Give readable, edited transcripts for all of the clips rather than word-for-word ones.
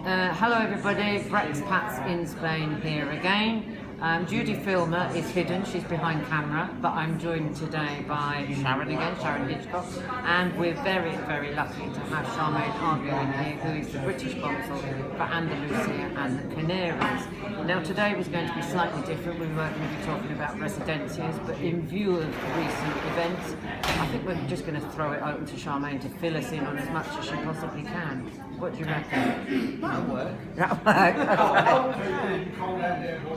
Hello everybody, Brexpats in Spain here again. Judy Filmer is hidden, she's behind camera, but I'm joined today by Sharon again, Sharon Hitchcock, and we're very, very lucky to have Charmaine Arbouin here, who is the British Consul for Andalucia and the Canaries. Now today was going to be slightly different, we weren't going to be talking about residencias, but in view of recent events, I think we're just going to throw it open to Charmaine to fill us in on as much as she possibly can. What do you reckon? That'll work. That'll work.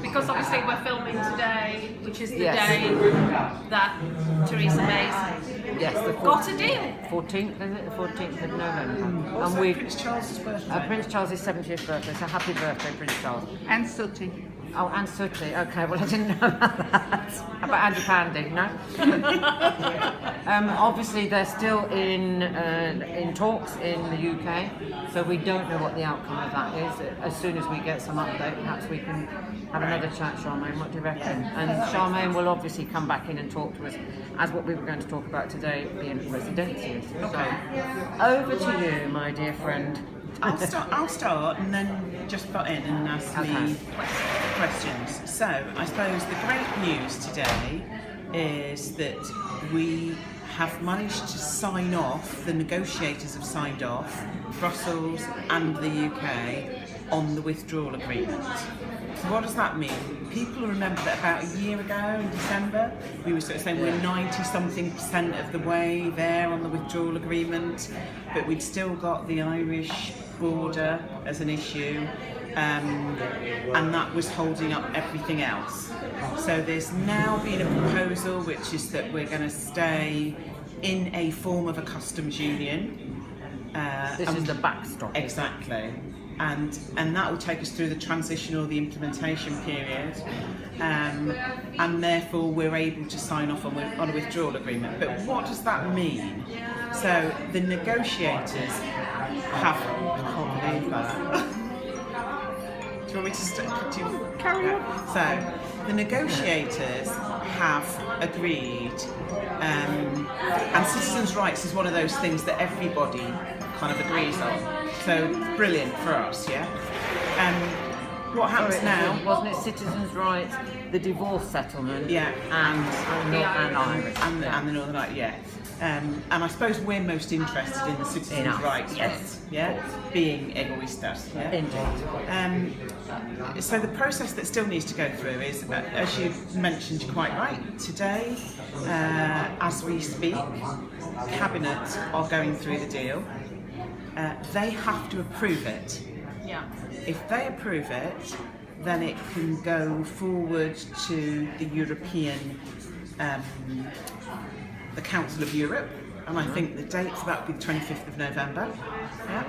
Because obviously we're filming today, which is the Yes. day that Theresa May Yes, the got a deal. 14th, is it? The 14th of November. Also, we Prince Charles's birthday. Prince Charles' 70th birthday, so happy birthday, Prince Charles. And Sooty. Oh, and Sooty, okay, well I didn't know about that. How about Andy Pandy, no? Obviously they're still in talks in the UK, so we don't know what the outcome of that is. As soon as we get some update, perhaps we can have another chat, Charmaine, what do you reckon? And Charmaine will obviously come back in and talk to us, as what we were going to talk about today, being residencias. So, over to you, my dear friend. I'll start and then just butt in and ask me questions. So, I suppose the great news today is that we have managed to sign off, the negotiators have signed off, Brussels and the UK, on the withdrawal agreement. So what does that mean? People remember that about a year ago in December, we were sort of saying we're 90-something% of the way there on the withdrawal agreement, but we'd still got the Irish border as an issue, and that was holding up everything else. So there's now been a proposal which is that we're going to stay in a form of a customs union. This is the backstop. Exactly. And that will take us through the transition or the implementation period, and therefore we're able to sign off on a withdrawal agreement. But what does that mean? So the negotiators have, I can't believe that. Do you want me to carry on? So the negotiators have agreed, and citizens' rights is one of those things that everybody kind of agrees on. So brilliant for us, yeah. What happens now? Wasn't it citizens' rights, the divorce settlement, Yeah, and Irish, and the Northern Ireland, yeah. And I suppose we're most interested in the citizens' rights, yes, yeah, being egoistas, yeah. Indeed. So the process that still needs to go through is, as you mentioned, you're quite right. Today, as we speak, Cabinet are going through the deal. They have to approve it. Yeah. If they approve it, then it can go forward to the European, the Council of Europe, and I think the date for that would be the 25th of November. Yeah.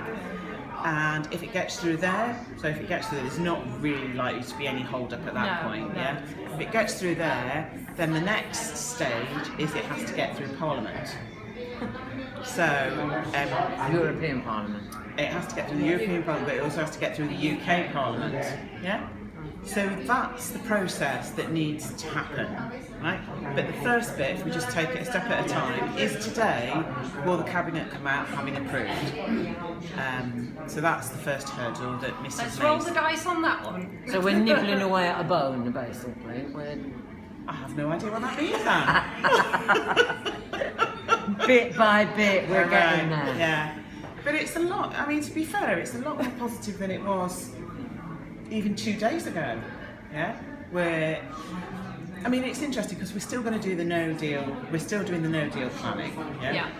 And if it gets through there, so if it gets through, there's not really likely to be any hold up at that point. No. Yeah. If it gets through there, then the next stage is it has to get through Parliament. So European Parliament. it has to get through the European Parliament, but it also has to get through the UK Parliament. Yeah? So that's the process that needs to happen, right? But the first bit, if we just take it a step at a time, is today will the Cabinet come out having approved? So that's the first hurdle that Mrs. Let's May. roll the dice on that one. So we're nibbling away at a bone, basically. I have no idea what that means then. Bit by bit, we're getting there. Yeah. But it's a lot, I mean, to be fair, it's a lot more positive than it was even 2 days ago. Yeah? Where, I mean, it's interesting because we're still going to do the no deal, we're still doing the no deal planning. Yeah.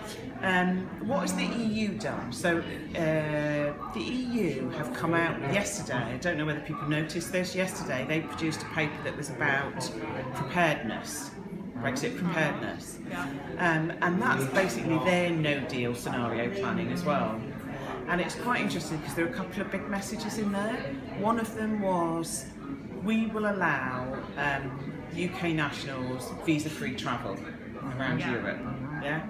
What has the EU done? So the EU have come out yesterday, I don't know whether people noticed this, yesterday they produced a paper that was about preparedness. Brexit preparedness, and that's basically their no deal scenario planning as well. And it's quite interesting because there are a couple of big messages in there. One of them was, we will allow UK nationals visa-free travel around Europe, yeah,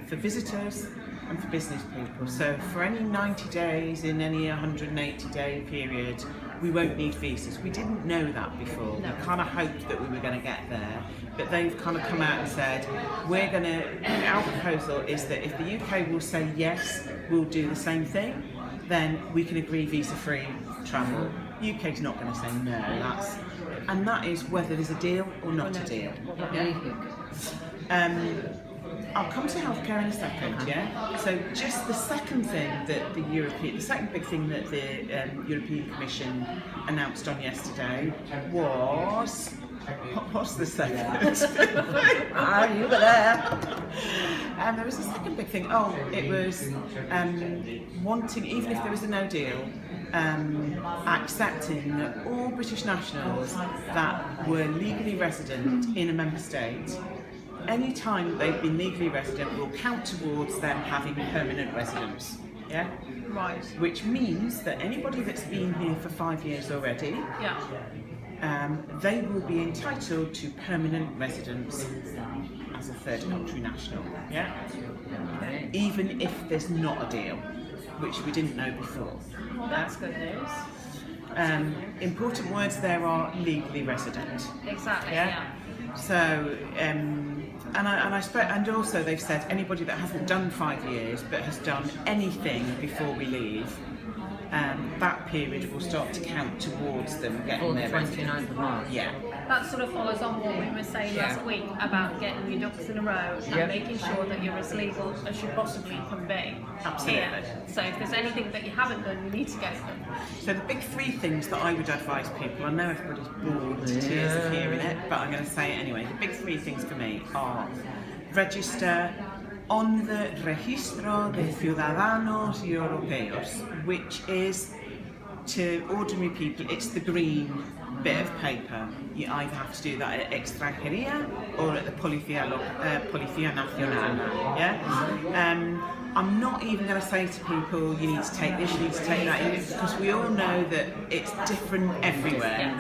for visitors and for business people. So for any 90 days in any 180-day period, we won't need visas. We didn't know that before. We kind of hoped that we were going to get there, but they've kind of come out and said, our proposal is that if the UK will say yes, we'll do the same thing. then we can agree visa-free travel. UK's not going to say no. And that is whether there's a deal or not a deal. I'll come to healthcare in a second. So just the second thing that the second big thing that the European Commission announced on yesterday was. What was the second? You were there. There was a second big thing. It was wanting, even if there was a no deal, accepting that all British nationals that were legally resident in a member state, any time they've been legally resident, will count towards them having permanent residence. Yeah? Right. Which means that anybody that's been here for 5 years already, they will be entitled to permanent residence as a third country national. Yeah? Even if there's not a deal, which we didn't know before. Well, that's good news. Important words there are legally resident. Exactly. So, and also they've said anybody that hasn't done 5 years but has done anything before we leave, that period will start to count towards them getting their residence. 29th of March. Yeah. That sort of follows on what we were saying last week about getting your ducks in a row and making sure that you're as legal as you possibly can be. Absolutely. Here. So if there's anything that you haven't done, you need to get them. So the big 3 things that I would advise people, I know everybody's bored to tears of hearing it, but I'm going to say it anyway. The big 3 things for me are register on the Registro de Ciudadanos Europeos, which is, to ordinary people, it's the green bit of paper. You either have to do that at Extranjería or at the Policía Nacional. I'm not even going to say to people, you need to take this, you need to take that, because we all know that it's different everywhere.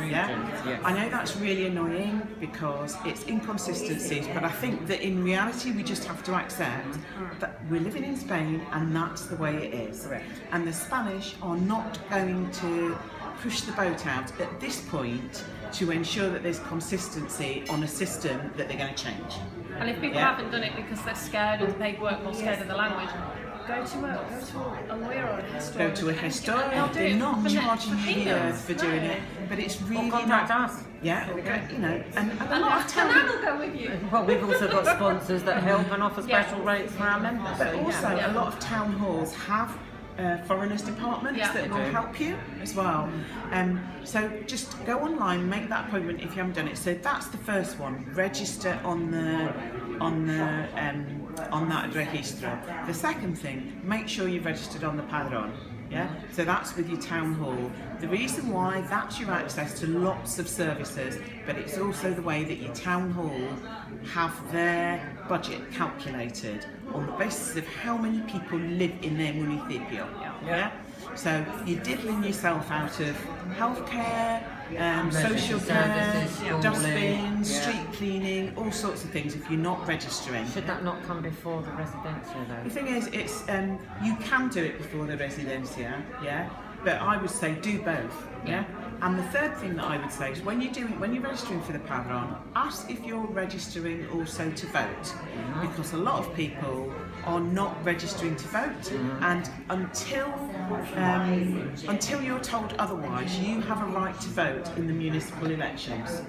I know that's really annoying because it's inconsistencies, but I think that in reality we just have to accept that we're living in Spain and that's the way it is. Correct. And the Spanish are not going to push the boat out at this point to ensure that there's consistency on a system that they're going to change. And if people haven't done it because they're scared of the paperwork or scared of the language, go to a lawyer or a historian. Go to a historian. They're not charging you years for doing it, but it's really contact us. Yeah, you know, and a lot of And Anne will go with you. Well, we've also got sponsors that help and offer special rates for our members. But also, a lot of town halls have foreigners departments that will help you as well. So just go online, make that appointment if you haven't done it. So that's the first one. Register on that registro. The second thing, make sure you've registered on the Padrón. Yeah, so that's with your town hall. The reason why, that's your access to lots of services, but it's also the way that your town hall have their budget calculated on the basis of how many people live in their municipio. Yeah? So you're diddling yourself out of healthcare, social care, services, dustbins, street cleaning, all sorts of things if you're not registering. Should that not come before the residencia The though? thing is, it's you can do it before the residencia, but I would say do both, And the third thing that I would say is when you're registering for the Padrón, ask if you're registering also to vote, because a lot of people are not registering to vote, and until you're told otherwise, you have a right to vote in the municipal elections.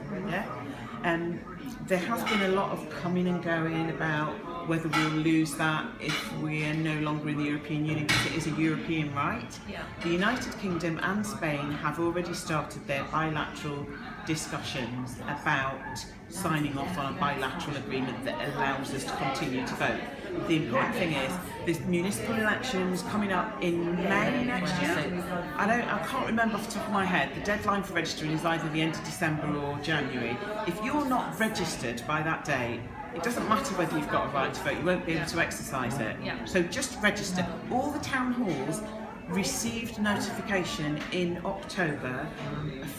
There has been a lot of coming and going about whether we'll lose that if we are no longer in the European Union, because it is a European right. The United Kingdom and Spain have already started their bilateral discussions about signing off on a bilateral agreement that allows us to continue to vote. The important thing is there's municipal elections coming up in May next year. I can't remember off the top of my head. The deadline for registering is either the end of December or January. If you're not registered by that date, it doesn't matter whether you've got a right to vote, you won't be able to exercise it. So just register. All the town halls received notification in October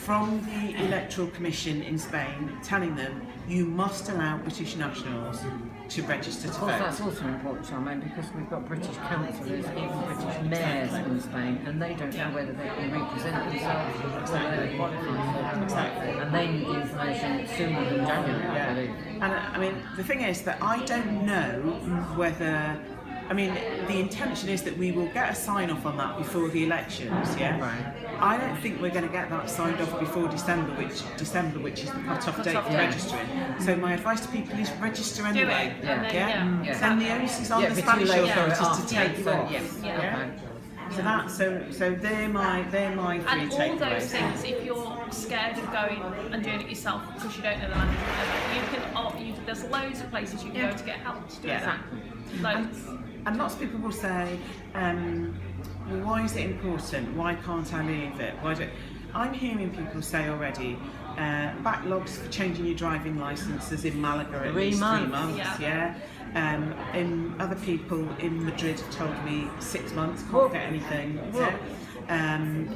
from the Electoral Commission in Spain telling them you must allow British nationals to register to vote. That's also important, Charmaine, because we've got British councillors, even British mayors in Spain, and they don't know whether they can represent themselves or whether they qualify. And they need the information sooner than January, I believe. And I mean, the thing is that I don't know whether I mean, the intention is that we will get a sign-off on that before the elections, yeah? Right. I don't think we're going to get that signed off before December, which is the cut-off date for registering. So my advice to people is register anyway. Do it, and then, Then the onus is on the but Spanish too late authorities for it to take you off. Yes. Yeah? So they're my three and takeaways. all those things, if you're scared of going and doing it yourself because you don't know the language, there's loads of places you can go to get help to do that. Loads. And lots of people will say, well, why is it important? Why can't I leave it? I'm hearing people say already, backlogs for changing your driving licences in Malaga at least 3 months. Yeah. And other people in Madrid have told me 6 months, can't get anything.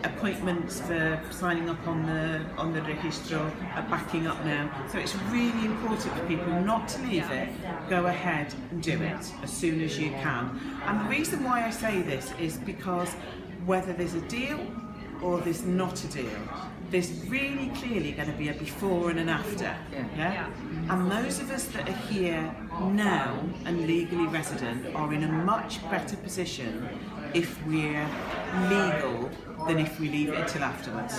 Appointments for signing up on the registro are backing up now. So it's really important for people not to leave it. Go ahead and do it as soon as you can. And the reason why I say this is because whether there's a deal or there's not a deal, there's really clearly going to be a before and an after. And those of us that are here now and legally resident are in a much better position if we're legal than if we leave it until afterwards.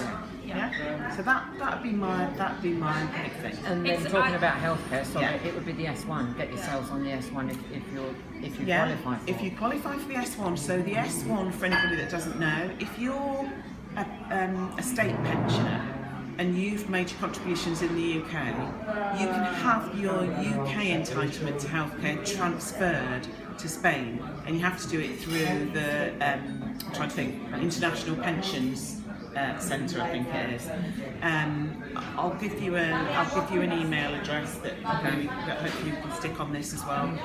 So that'd be my big thing. And then talking about healthcare, so it would be the S1. Get yourselves on the S1 if you qualify for it. If you qualify for the S1, so the S1, for anybody that doesn't know, if you're a state pensioner and you've made your contributions in the UK, you can have your UK entitlement to healthcare transferred to Spain, and you have to do it through the International Pensions Centre, I think it is. I'll give you an email address that hopefully you can stick on this as well,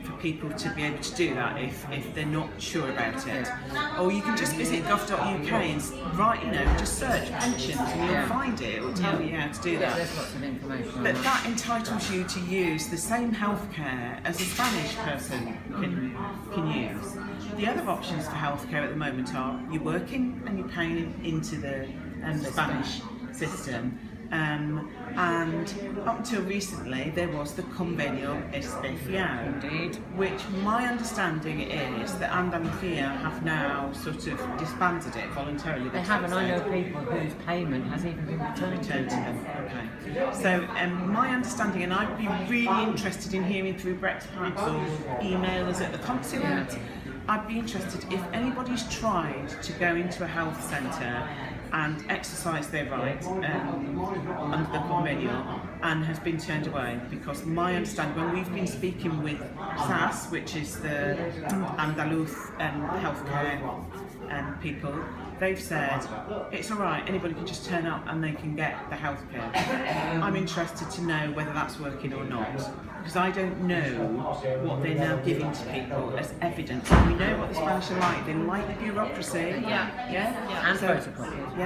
for people to be able to do that if they're not sure about it. Or you can just visit gov.uk and just search pensions and you'll find it. It will tell you how to do that. There's lots of information. But that entitles you to use the same healthcare as a Spanish person can use. The other options for healthcare at the moment are you're working and you're paying into the Spanish system. And up until recently there was the Convenio Especial, Indeed. which my understanding is that Andalucia have now sort of disbanded it voluntarily. They have, and I know people whose payment has even been returned to them. Okay. So my understanding, and I'd be really interested in hearing through Brexpats or emailers at the Consulate, I'd be interested if anybody's tried to go into a health centre and exercise their right under the Convenio and has been turned away, because my understanding, when we've been speaking with SAS, which is the Andalus healthcare people, they've said it's alright, anybody can just turn up and they can get the healthcare. I'm interested to know whether that's working or not, because I don't know what they're now giving to people as evidence. We know what the Spanish are like. They like the bureaucracy. And photocopies.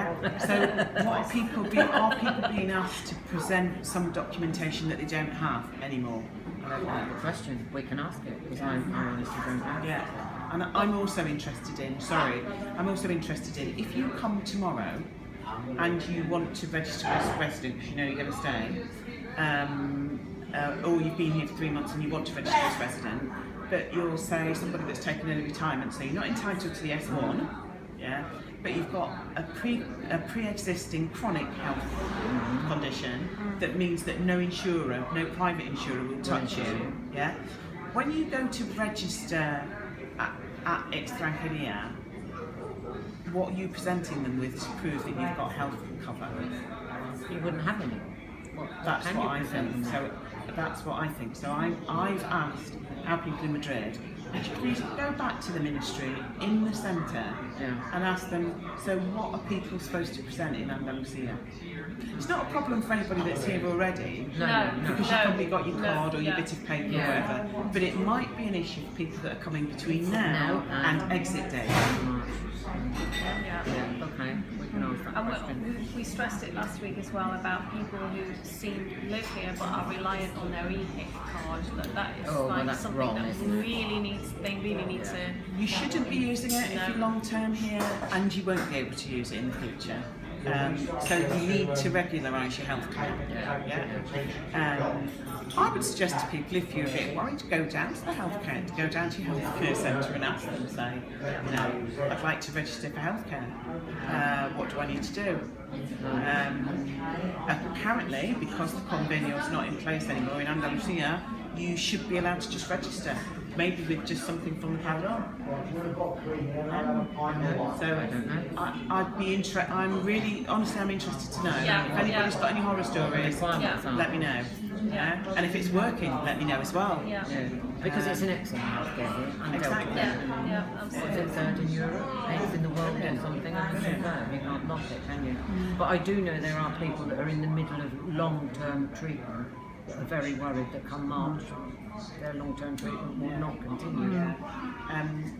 So what are people being asked to present some documentation that they don't have anymore? Good question. We can ask it, because I honestly don't know. And I'm also interested in, if you come tomorrow and you want to register as a resident because you know you're going to stay, or you've been here for 3 months and you want to register as a resident, but you'll say somebody that's taken early retirement, so you're not entitled to the S1, but you've got a pre-existing chronic health condition that means that no private insurer will touch you. When you go to register at Extranjería, what are you presenting them with to prove that you've got health cover? You wouldn't have any. That's what I think. So I've asked our people in Madrid, would you please go back to the ministry in the centre and ask them, so what are people supposed to present in Andalusia? It's not a problem for anybody that's here already, because you've probably got your card or your bit of paper or whatever, but it might be an issue for people that are coming between now and exit day. Okay, we can ask that question. We stressed it last week as well about people who seem to live here but are reliant on their e-HIC card. That is something wrong, that they really need to. You shouldn't be using it if you're long term here, and you won't be able to use it in the future. So you need to regularise your healthcare. I would suggest to people, if you're a bit worried, to go down to the healthcare, to go down to your healthcare centre and ask them, say, I'd like to register for healthcare. What do I need to do? Apparently, because the convenio is not in place anymore in Andalucia, you should be allowed to just register, maybe with just something from the padrón. I'd be interested. I'm interested to know. If anybody's got any horror stories, let me know. And if it's working, let me know as well. Because it's an excellent healthcare. Exactly. Absolutely. It's third in Europe, 8th in the world or something. I don't know. You can't knock it, can you? But I do know there are people that are in the middle of long-term treatment that are very worried that come March their long-term treatment will not continue.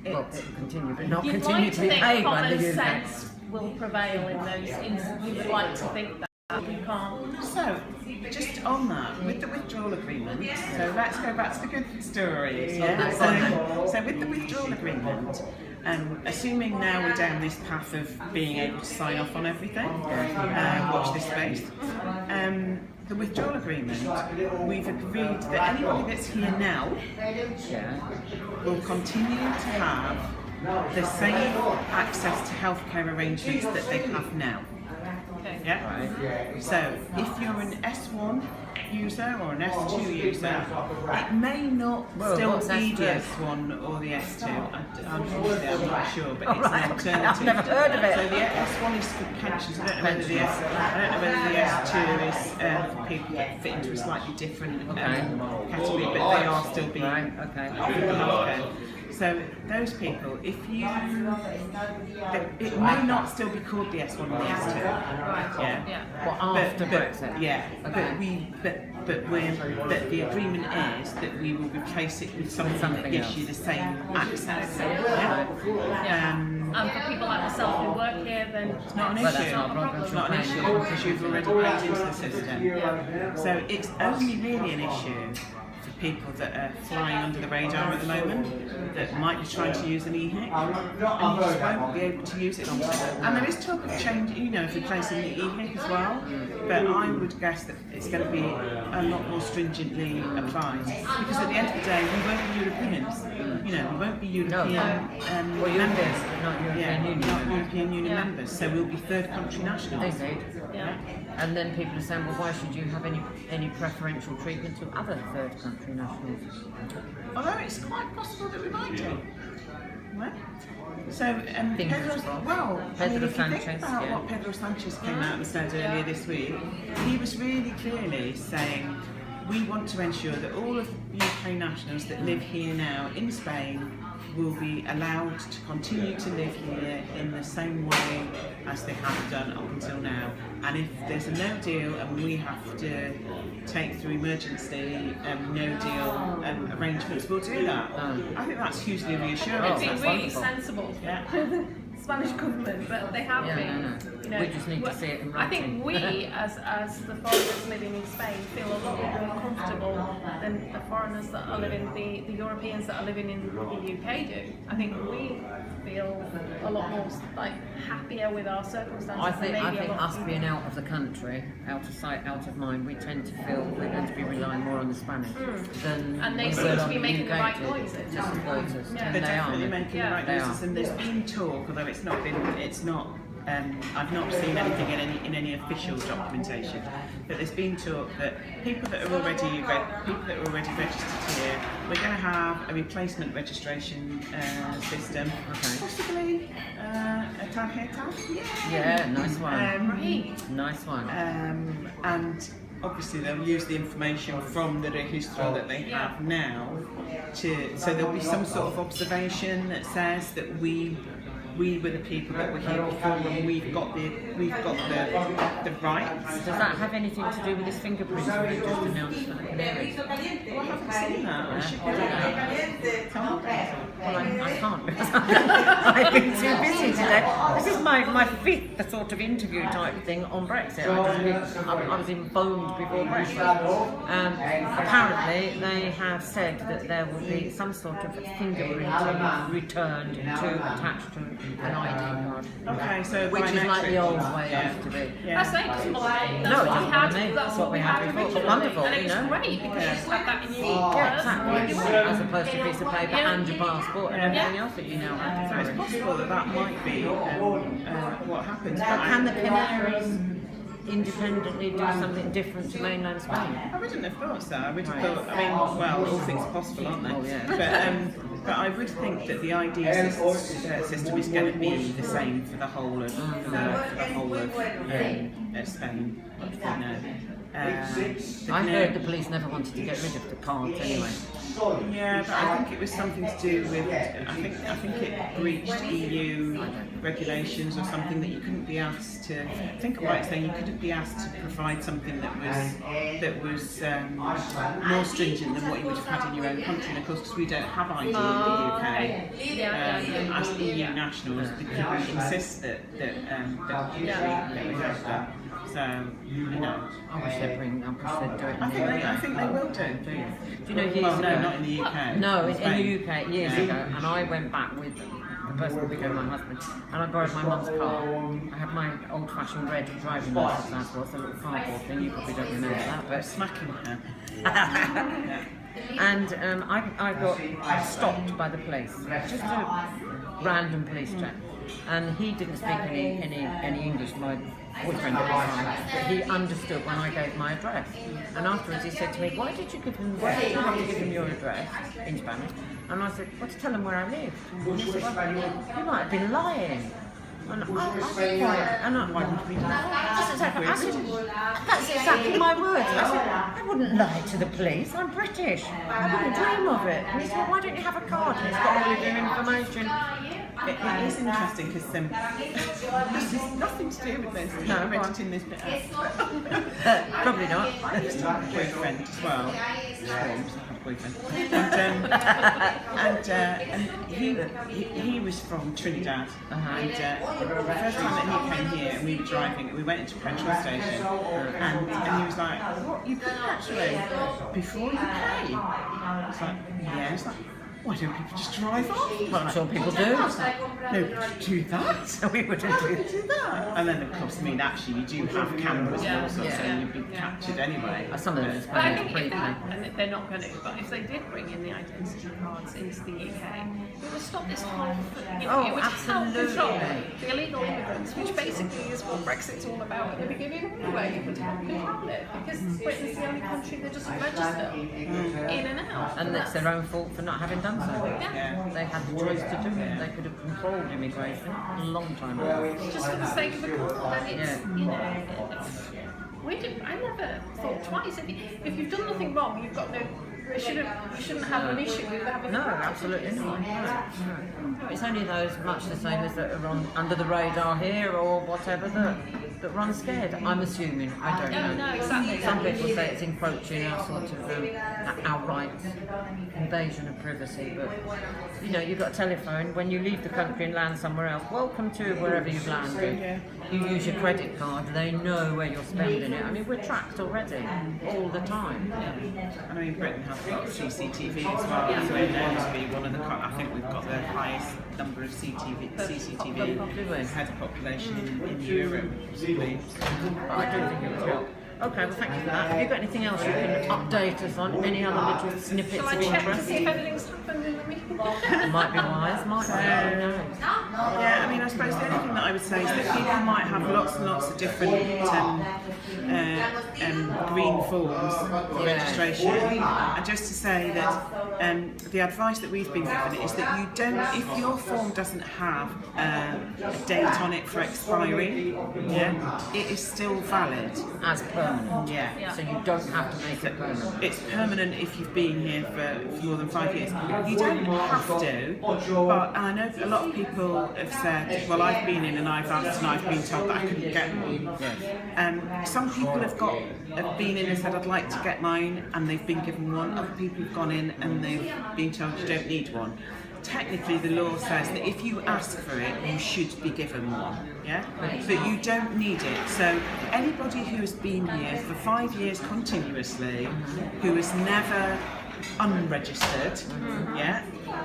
It will continue, but not continue to be paid by the UK. Common sense will prevail in those instances. We would like to think that we can't. So, just on that, with the withdrawal agreement, so let's go back to the good story. So with the withdrawal agreement, assuming now we're down this path of being able to sign off on everything, watch this space, the withdrawal agreement, we've agreed that anybody that's here now will continue to have the same access to healthcare arrangements that they have now. So if you're an S1 user or an S2 user, it may not still be the S1 or the S2. Unfortunately, I'm not sure, but it's an alternative. I've never heard of it. So the S1 is for pensions. I don't know whether the S2 is for people that fit into a slightly different category, but they are still being offered the healthcare. So those people, if you, it may not still be called the S1 or the S2. Well, after Brexit. But the agreement is that we will replace it with something that gives you the same access. And for people like myself who work here, then it's not an issue. It's not an issue because you've already paid into the system. So it's only really an issue people that are flying under the radar at the moment that might be trying to use an EHIC and you just won't be able to use it. And there is talk of change, of replacing the EHIC as well, but I would guess that it's going to be a lot more stringently applied because at the end of the day we won't be Europeans, we won't be European members, not European Union members, so we'll be third country nationals. And then people are saying, well, why should you have any preferential treatment to other third country nationals? Although it's quite possible that we might do. So, if you think about what Pedro Sanchez came out and said earlier this week, he was really clearly saying, we want to ensure that all of UK nationals that live here now in Spain will be allowed to continue to live here in the same way as they have done up until now. And if there's a no deal and we have to take through emergency no deal arrangements, we'll do that. I think that's hugely reassuring. It's been really sensible. Spanish government, but they have been. We just need to see it in writing. I think we, as the foreigners living in Spain, feel a lot more comfortable than the foreigners that are living, the Europeans that are living in the UK do. I think we feel a lot more happier with our circumstances. I think us being out of the country, out of sight, out of mind, we tend to feel we're going to be relying more on the Spanish than and they seem to be making the right choices. They're definitely making the right choices, and there's been talk, although I've not seen anything in any official documentation, but there's been talk that people that are already registered here, we're going to have a replacement registration system, possibly a tarjeta. Nice one. Nice one. And obviously they'll use the information from the registro that they have now so there'll be some sort of observation that says that we were the people that were here before and we've got the rights. Does that have anything to do with this fingerprint that we just announced for the Canaries? Well, I haven't seen that. I should do that. Well, I can't because I've been too busy today. This is my fifth sort of interview type thing on Brexit. I was informed before Brexit. Apparently, they have said that there will be some sort of fingerprinting returned to attach to an ID card. Okay, so Which is like the old way Yeah. it used to be. That's it, it doesn't bother me. That's No, it what doesn't we had. bother me. That's what we had before. originally. Wonderful, and it you was know. great because you just had that in your Yeah, exactly. As opposed to a piece of paper Yeah. and your passport and everything else that you now have. So it's possible that that might be what happens. But can the Canaries independently do something different to mainland Spain? I wouldn't have thought so. I would have thought, I mean, well, all things are possible, aren't they? Oh, yeah. But I would think that the ID system is going to be the same for the whole of Spain. You know. I heard the police never wanted to get rid of the cards anyway. Yeah, but I think it was something to do with. I think it breached EU regulations or something that you couldn't be asked to. I think I'm right saying you couldn't be asked to provide something that was more stringent than what you would have had in your own country. And of course, because we don't have ID in the UK, as EU nationals, they couldn't insist that we have that. So, you know. I wish they'd do it. I think they will do. Do you know years Well, ago? no, not in the UK. No, in Spain. the UK years ago, and I went back with the person that became my husband, and I borrowed my mum's car. I had my old-fashioned red driving license as well, the little cardboard thing. You probably don't remember that, but Smacking her. and I got stopped by the police, just a random police check, and he didn't speak any English. My boyfriend at the time, but he understood when I gave my address. And afterwards he said to me, why did you have to give him your address in Spanish? And I said, well, to tell him where I live. And he said, well, you might have been lying. And I said, why? And why would we lie? I said, that's exactly my words. I said, I wouldn't lie to the police. I'm British. I wouldn't dream of it. And he said, well, why don't you have a card? And it's got all of your information. It is interesting because this has nothing to do with this. No, I read go on. it in this bit out. Probably not. I used to have a boyfriend as well. And he was from Trinidad. And the first time that he came here and we were driving, we went into a petrol station and he was like, what, you put petrol before you pay? I was like, yeah. It's like, why don't people just drive off? Well, I'm sure people do. No, do that. So we wouldn't do that. And then, of course, I mean, actually, you do have cameras and all sorts, so you'd be captured anyway. Some of them is But I think pretty if and they're not going to, but if they did bring in the identity cards into the UK, it would stop this whole, it would help control the illegal immigrants, which basically is what Brexit's all about at the beginning anyway. It would help control it, because Britain's the only country that doesn't register in and out. And it's their own fault for not having done so. Yeah. They had the choice to do it. They could have controlled immigration a long time ago. Just for the sake of the call, and it's, you know, I never thought twice. If you've done nothing wrong, you've got no. You shouldn't have an issue with having. No, absolutely not. No. It's only those much the same as that are under the radar here or whatever that run scared. I'm assuming. I don't know. No, exactly. Some people say it's encroaching our sort of outright invasion of privacy, but you know, you've got a telephone. When you leave the country and land somewhere else, welcome to wherever you've landed. You use your credit card, they know where you're spending it. I mean, we're tracked already, all the time. I mean, Britain has got CCTV as well, so it knows to be one of the. I think we've got the highest number of CCTV head of population in Europe. I do think it would help. Okay, well, thank you for that. Have you got anything else you can update us on? Any other little snippets Shall I of check to interest? see if anything's happened in the meeting? It might be wise, might be. Who knows? Yeah, I mean, I suppose the only thing that I would say is that people might have lots and lots of different green forms for registration. And just to say that the advice that we've been given is that you don't, if your form doesn't have a date on it for expiry, it is still valid. As permanent. Yeah. So you don't have to make it permanent. It's permanent if you've been here for more than 5 years. You don't have to, but I know a lot of people have said, well, I've been in and I've asked and I've been told that I couldn't get one. Some people have been in and said, I'd like to get mine, and they've been given one. Other people have gone in and they've been told you don't need one. Technically, the law says that if you ask for it, you should be given one, but you don't need it. So anybody who has been here for 5 years continuously, who is never unregistered,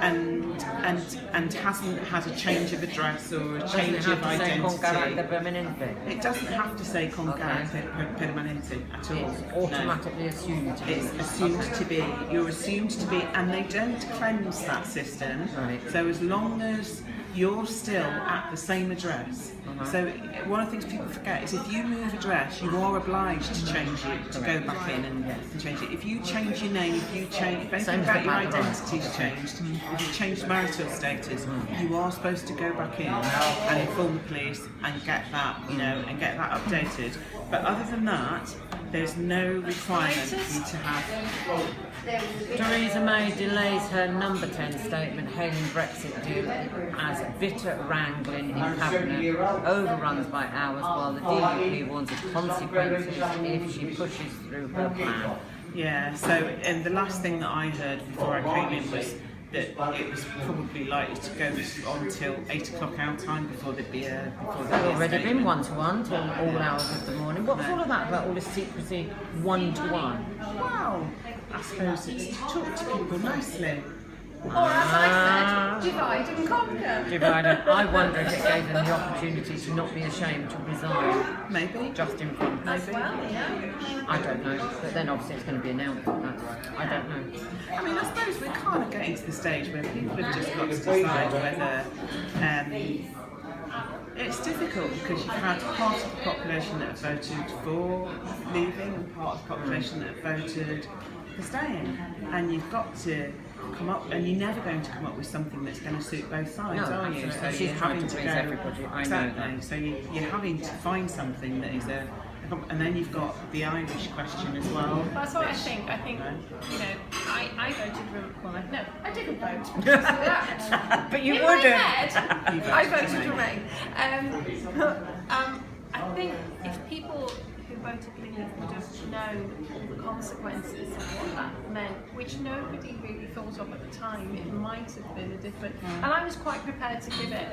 and hasn't had a change of address or a change of identity. It doesn't have to say con carácter permanente at all. It's automatically assumed to be. It's assumed to be. You're assumed to be, and they don't cleanse that system. Right. So as long as you're still at the same address. So one of the things people forget is if you move address, you are obliged to change it, to go back in and change it. If you change your name, if anything about your identity's changed, if you change marital status, you are supposed to go back in and inform the police and get that, and get that updated. But other than that, there's no requirement for you to have. Theresa May delays her number 10 statement hailing Brexit deal as bitter wrangling in Cabinet overruns by hours, while the DUP warns of consequences if she pushes through her plan. Yeah, so and the last thing that I heard before I came in was that it was probably likely to go on till 8 o'clock our time before there'd be a. There'd already been 1-to-1 till all hours of the morning. What's all of that about all this secrecy 1-to-1? Well, I suppose it's to talk to people nicely. Or as I said, divide and conquer. Divide and I wonder if it gave them the opportunity to not be ashamed to resign. Maybe. Just in front. As well, yeah. I don't know. But then obviously it's going to be announced. I don't know. I mean, I suppose we're kind of getting to the stage where people have just got to decide whether it's difficult because you've had part of the population that have voted for leaving and part of the population that have voted for staying, and you've got to come up, and you're never going to come up with something that's going to suit both sides, are you? So she's you're having having to to please go everybody. I exactly. know that. So you're having to find something that is and then you've got the Irish question as well. That's what I think. I voted no, I didn't vote. But you In wouldn't. my head, I voted Remain. I think if people who voted Leave would have known all the consequences of what that meant, which nobody really thought of at the time, it might have been a different. And I was quite prepared to give it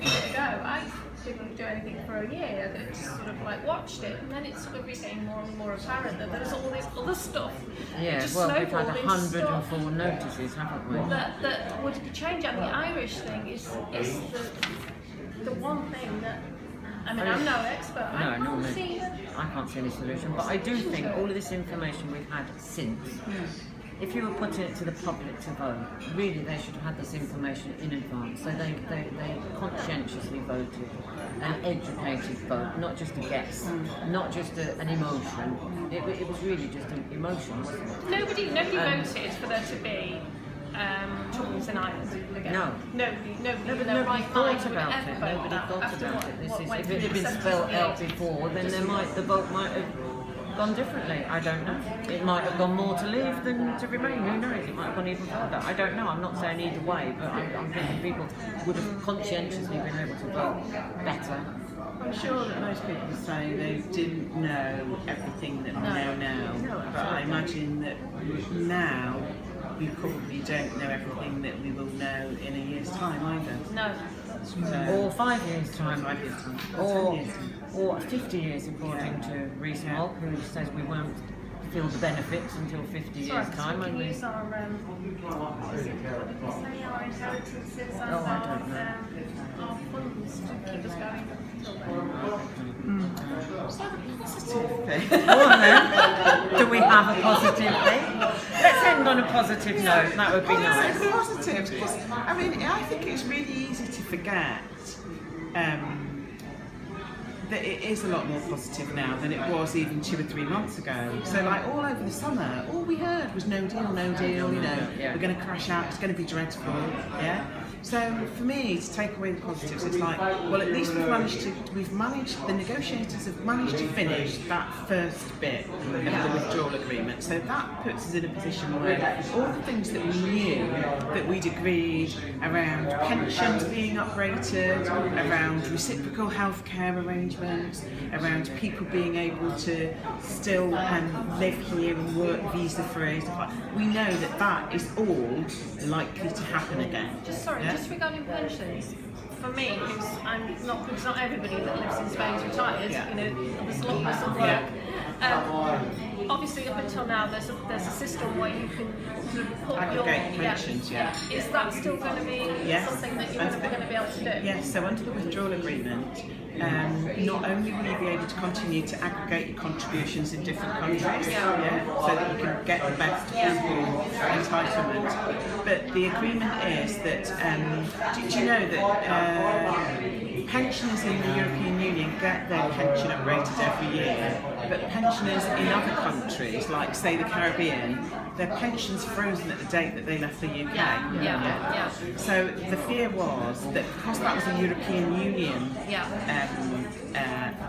a go. I didn't do anything for a year. I just sort of watched it, and then it sort of became more and more apparent that there was all this other stuff. Yeah, well, we've had 104 notices, haven't we? That would change. And the Irish thing is the one thing that. I mean, I'm no expert. I can't see any solution, but I do think all of this information we've had since, if you were putting it to the public to vote, really they should have had this information in advance. So they conscientiously voted, an educated vote, not just a guess, not just an emotion. It was really just an emotion, wasn't it? Nobody voted for there to be troubles in Ireland again. No. Nobody thought about it. Nobody thought about it. If it had been spelled out before, then the vote might have gone differently. I don't know. It might have gone more to leave than to remain. Who knows? It might have gone even further. I don't know. I'm not saying either way, but I'm thinking people would have conscientiously been able to vote better. I'm sure that most people say they didn't know everything that we know now, but I imagine that now we probably don't know everything that we will know in a year's time either. No. Or 5 years' time. 5 years' time. Or 50 years, according to Rees Mogg, who says we won't feel the benefits until 50 years' time. So we can use our, our inheritances and our funds to keep us going. So the positive thing. Go on then. Do we have a positive thing? Let's end on a positive note. That would be nice. Positive, because I mean, I think it's really easy to forget that it is a lot more positive now than it was even 2 or 3 months ago. So all over the summer, all we heard was no deal, we're going to crash out, it's going to be dreadful, yeah? So for me, to take away the positives, it's well, at least the negotiators have managed to finish that first bit of the withdrawal agreement. So that puts us in a position where all the things that we knew that we'd agreed around pensions being uprated, around reciprocal healthcare arrangements, around people being able to still live here and work visa-free, we know that is all likely to happen again. Just regarding pensions, for me, because not everybody that lives in Spain is retired, there's a lot of us at work. Obviously, up until now, there's a system where you can sort of put Aggregate your pensions, yeah. Is that still going to be Yes. something that you're going to be able to do? Yes, so under the withdrawal agreement, not only will you be able to continue to aggregate your contributions in different countries, so that you can get the best possible entitlement, but the agreement is that, did you know that pensioners in the European Union get their pension uprated every year, but pensioners in other countries, like say the Caribbean, their pension's frozen at the date that they left the UK. So the fear was that because that was a European Union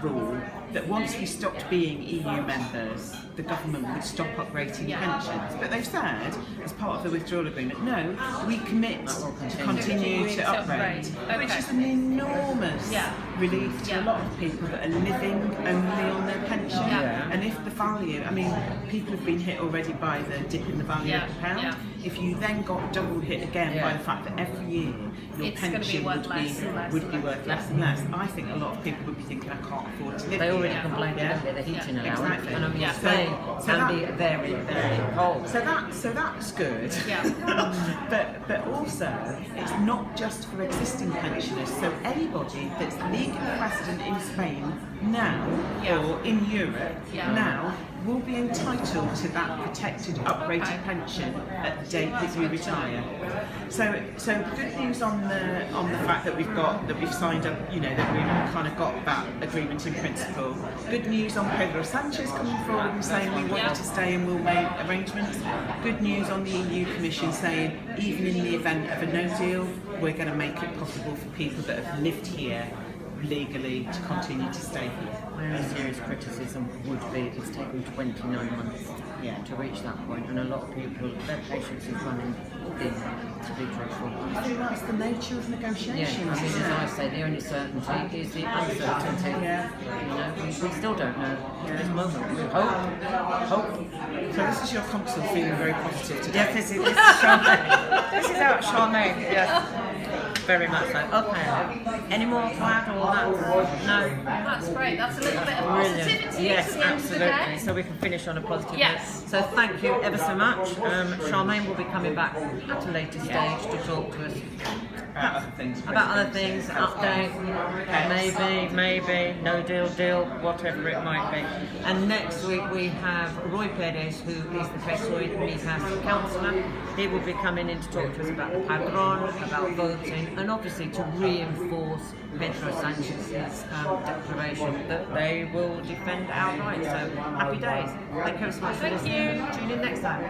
rule, that once we stopped being EU members, the government would stop uprating pensions. But they've said, as part of the withdrawal agreement, no, we commit to continue to uprate, which is an enormous relief to a lot of people that are living only on their pension. And if the value, I mean, people have been hit already by the dip in the value of the pound. If you then got double hit again by the fact that every year your pension would be worth less and less, I think a lot of people would be thinking, I can't afford to live. They already complain about the heating allowance, and I mean, Spain can be very, very cold. So that's good. but also, it's not just for existing pensioners. So anybody that's legally resident in Spain now or in Europe now will be entitled to that protected uprated pension at the date that you retire. So the good news on the fact that we've signed up, you know, that we've kind of got that agreement in principle. Good news on Pedro Sanchez coming forward and saying we want you to stay and we'll make arrangements. Good news on the EU Commission saying even in the event of a no deal, we're going to make it possible for people that have lived here legally to continue to stay here. Very serious criticism would be it's taken 29 months to reach that point, and a lot of people, their patience is running thin, to be truthful. I think that's the nature of negotiations. Yeah, I mean, as I say, the only certainty is the uncertainty. You know, we still don't know at this moment. We hope. So this is your consul feeling very positive today. Yes, this is Charmaine. This is our Charmaine. Yes. Very much so. Okay. Any more to add or that? No. That's great. That's a little bit of positivity. Yes, to the end of the day. absolutely. So we can finish on a positive Yes. note. So thank you ever so much. Charmaine will be coming back at a later stage to talk to us About other things. update, maybe, no deal, whatever it might be. And next week we have Roy Perez, who is the PSOE Mijas councillor. He will be coming in to talk to us about the padron, about voting, and obviously to reinforce Pedro Sanchez's declaration that they will defend our rights. So happy days. Thank you so much for listening. Tune in next time.